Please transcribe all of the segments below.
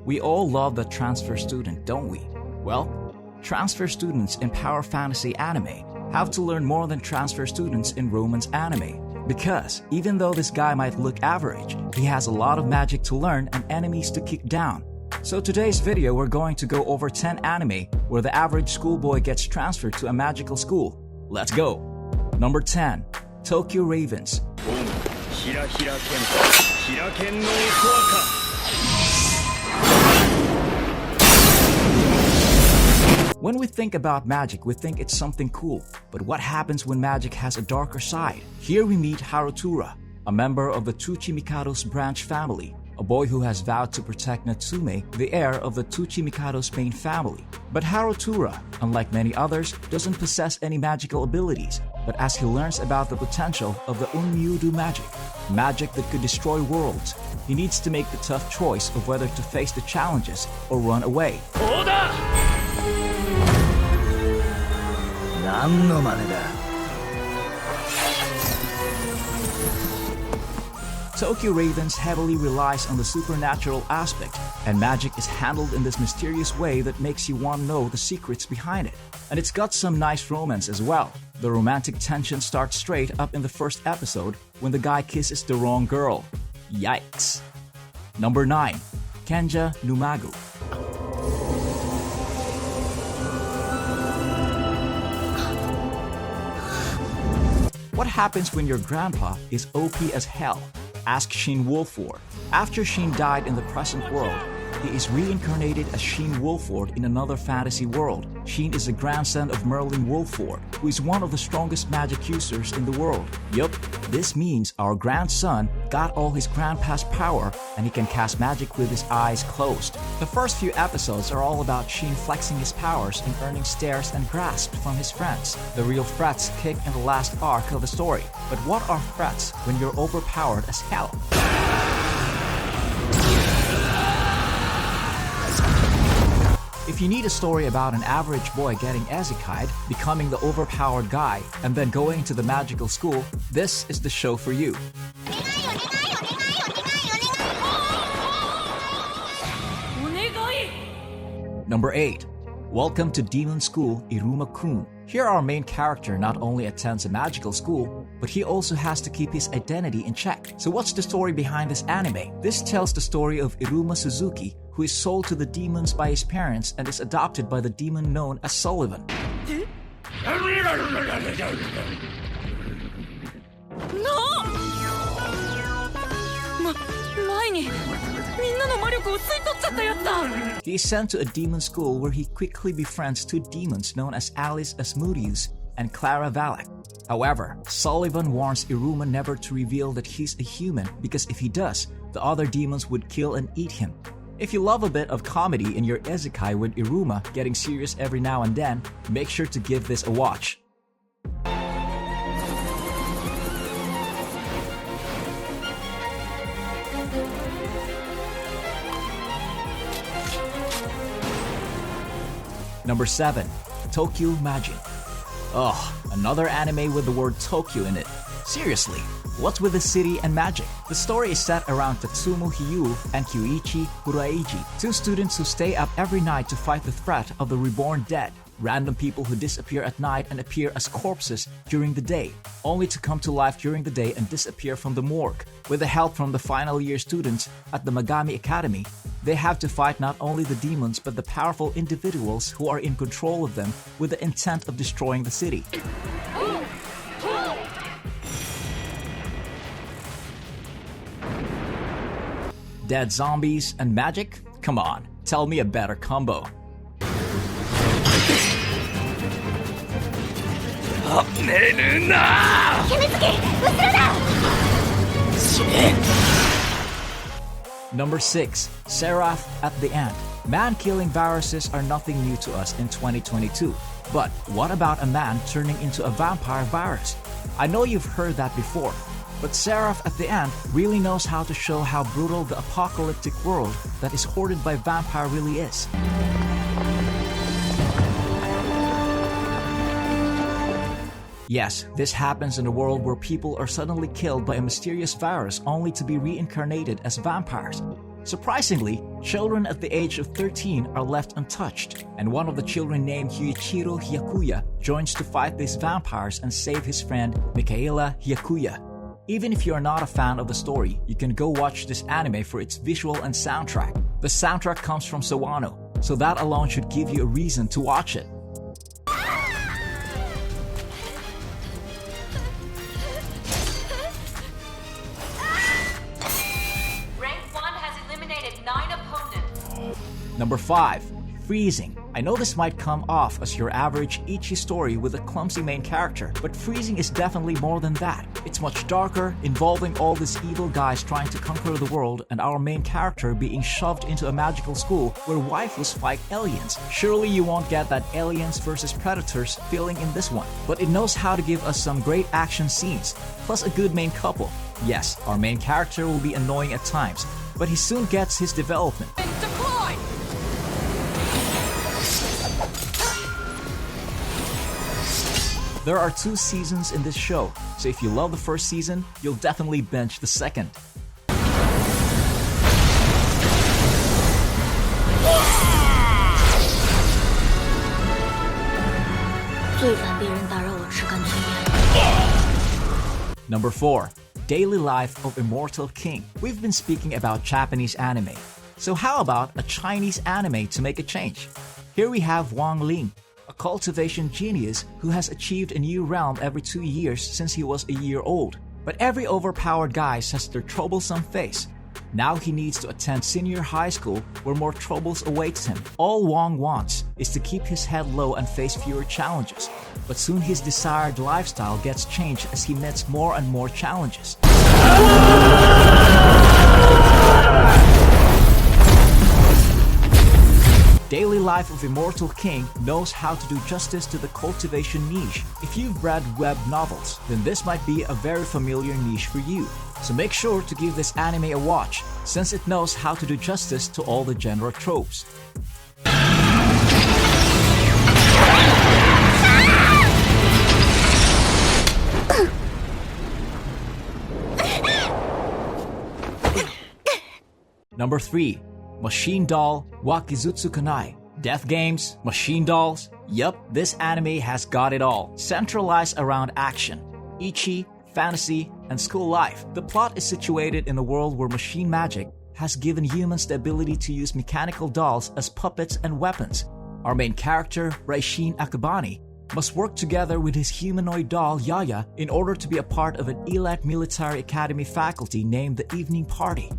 We all love the transfer student, don't we? Well, transfer students in power fantasy anime have to learn more than transfer students in romance anime. Because even though this guy might look average, he has a lot of magic to learn and enemies to kick down. So today's video we're going to go over 10 anime where the average schoolboy gets transferred to a magical school. Let's go! Number 10. Tokyo Ravens. When we think about magic, we think it's something cool. But what happens when magic has a darker side? Here we meet Harutura, a member of the Tsuchimikado's branch family, a boy who has vowed to protect Natsume, the heir of the Tsuchimikado's main family. But Harutura, unlike many others, doesn't possess any magical abilities. But as he learns about the potential of the Unmyudu magic that could destroy worlds, he needs to make the tough choice of whether to face the challenges or run away. Tokyo Ravens heavily relies on the supernatural aspect, and magic is handled in this mysterious way that makes you want to know the secrets behind it. And it's got some nice romance as well. The romantic tension starts straight up in the first episode when the guy kisses the wrong girl. Yikes. Number 9. Kenja Numagu. What happens when your grandpa is OP as hell? Ask Shin Wolford. After Shin died in the present world, he is reincarnated as Shin Wolford in another fantasy world. Shin is the grandson of Merlin Wolford, who is one of the strongest magic users in the world. Yup, this means our grandson got all his grandpa's power and he can cast magic with his eyes closed. The first few episodes are all about Shin flexing his powers and earning stares and grasps from his friends. The real threats kick in the last arc of the story. But what are threats when you're overpowered as hell? If you need a story about an average boy getting isekai'd, becoming the overpowered guy, and then going to the magical school, this is the show for you. Number 8. Welcome to Demon School Iruma-kun. Here our main character not only attends a magical school, but he also has to keep his identity in check. So what's the story behind this anime? This tells the story of Iruma Suzuki, who is sold to the demons by his parents and is adopted by the demon known as Sullivan. He is sent to a demon school where he quickly befriends two demons known as Alice Asmodeus and Clara Valak. However, Sullivan warns Iruma never to reveal that he's a human because if he does, the other demons would kill and eat him. If you love a bit of comedy in your isekai with Iruma getting serious every now and then, make sure to give this a watch. Number 7. Tokyo Magic. Ugh, another anime with the word Tokyo in it. Seriously, what's with the city and magic? The story is set around Tatsumo Hiyu and Kyuichi Huraiji, two students who stay up every night to fight the threat of the reborn dead, random people who disappear at night and appear as corpses during the day, only to come to life during the day and disappear from the morgue. With the help from the final year students at the Magami Academy, they have to fight not only the demons but the powerful individuals who are in control of them with the intent of destroying the city. Dead zombies and magic? Come on, tell me a better combo. Number 6. Seraph at the End. Man-killing viruses are nothing new to us in 2022. But what about a man turning into a vampire virus? I know you've heard that before, but Seraph at the End really knows how to show how brutal the apocalyptic world that is hoarded by vampire really is. Yes, this happens in a world where people are suddenly killed by a mysterious virus only to be reincarnated as vampires. Surprisingly, children at the age of 13 are left untouched, and one of the children named Yuichiro Hyakuya joins to fight these vampires and save his friend Michaela Hyakuya. Even if you are not a fan of the story, you can go watch this anime for its visual and soundtrack. The soundtrack comes from Sawano, so that alone should give you a reason to watch it. Number 5. Freezing. I know this might come off as your average ecchi story with a clumsy main character, but Freezing is definitely more than that. It's much darker, involving all these evil guys trying to conquer the world and our main character being shoved into a magical school where waifus fight aliens. Surely you won't get that aliens versus predators feeling in this one, but it knows how to give us some great action scenes, plus a good main couple. Yes, our main character will be annoying at times, but he soon gets his development. There are 2 seasons in this show, so if you love the first season, you'll definitely binge the second. Number 4. Daily Life of Immortal King. We've been speaking about Japanese anime, so how about a Chinese anime to make a change? Here we have Wang Ling, a cultivation genius who has achieved a new realm every 2 years since he was a year old. But every overpowered guy has their troublesome face. Now he needs to attend senior high school where more troubles awaits him. All Wang wants is to keep his head low and face fewer challenges. But soon his desired lifestyle gets changed as he meets more and more challenges. Daily Life of Immortal King knows how to do justice to the cultivation niche. If you've read web novels, then this might be a very familiar niche for you. So make sure to give this anime a watch, since it knows how to do justice to all the genre tropes. Number 3. Machine-Doll Wakizutsu Kanai. Death games, machine dolls. Yup, this anime has got it all. Centralized around action, ecchi, fantasy, and school life. The plot is situated in a world where machine magic has given humans the ability to use mechanical dolls as puppets and weapons. Our main character, Raishin Akabane, must work together with his humanoid doll Yaya in order to be a part of an elite military academy faculty named the Evening Party.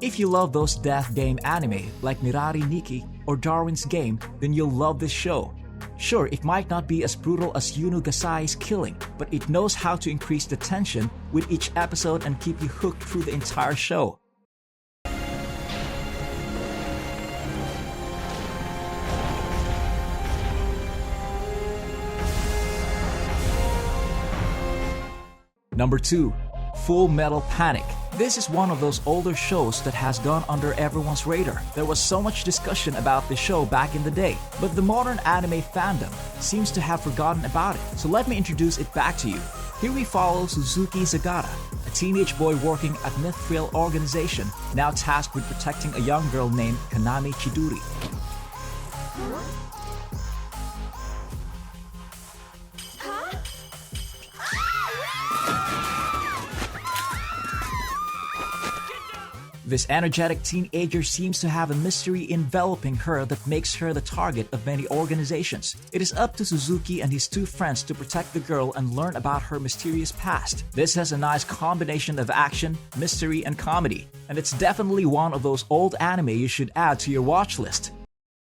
If you love those death game anime like Mirari Nikki or Darwin's Game, then you'll love this show. Sure, it might not be as brutal as Yuno Gasai's killing, but it knows how to increase the tension with each episode and keep you hooked through the entire show. Number 2. Full Metal Panic. This is one of those older shows that has gone under everyone's radar. There was so much discussion about the show back in the day, but the modern anime fandom seems to have forgotten about it. So let me introduce it back to you. Here we follow Suzuki Zagata, a teenage boy working at Mithril organization, now tasked with protecting a young girl named Kanami Chidori. This energetic teenager seems to have a mystery enveloping her that makes her the target of many organizations. It is up to Suzuki and his 2 friends to protect the girl and learn about her mysterious past. This has a nice combination of action, mystery, and comedy, and it's definitely one of those old anime you should add to your watch list.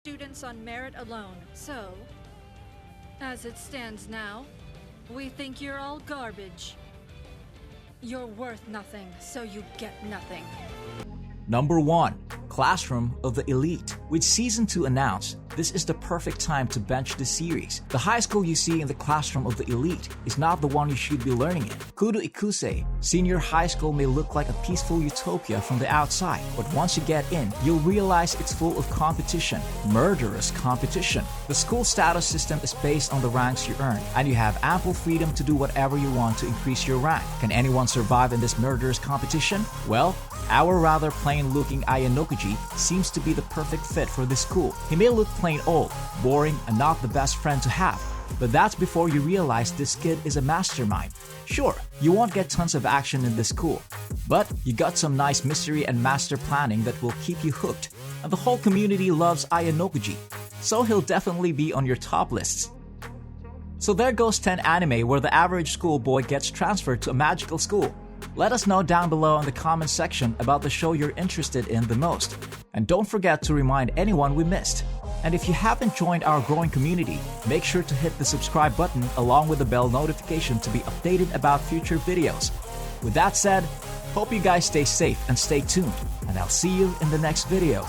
Students on merit alone, so as it stands now, we think you're all garbage. You're worth nothing, so you get nothing. Number 1. Classroom of the Elite. With Season 2 announced, this is the perfect time to bench the series. The high school you see in the classroom of the elite is not the one you should be learning in. Kudo Ikuse, senior high school may look like a peaceful utopia from the outside, but once you get in, you'll realize it's full of competition, murderous competition. The school status system is based on the ranks you earn, and you have ample freedom to do whatever you want to increase your rank. Can anyone survive in this murderous competition? Well, our rather plain-looking Ayanokuji seems to be the perfect fit for this school. He may look plain old, boring, and not the best friend to have, but that's before you realize this kid is a mastermind. Sure, you won't get tons of action in this school, but you got some nice mystery and master planning that will keep you hooked, and the whole community loves Ayanokuji, so he'll definitely be on your top lists. So there goes 10 anime where the average schoolboy gets transferred to a magical school. Let us know down below in the comment section about the show you're interested in the most. And don't forget to remind anyone we missed. And if you haven't joined our growing community, make sure to hit the subscribe button along with the bell notification to be updated about future videos. With that said, hope you guys stay safe and stay tuned, and I'll see you in the next video.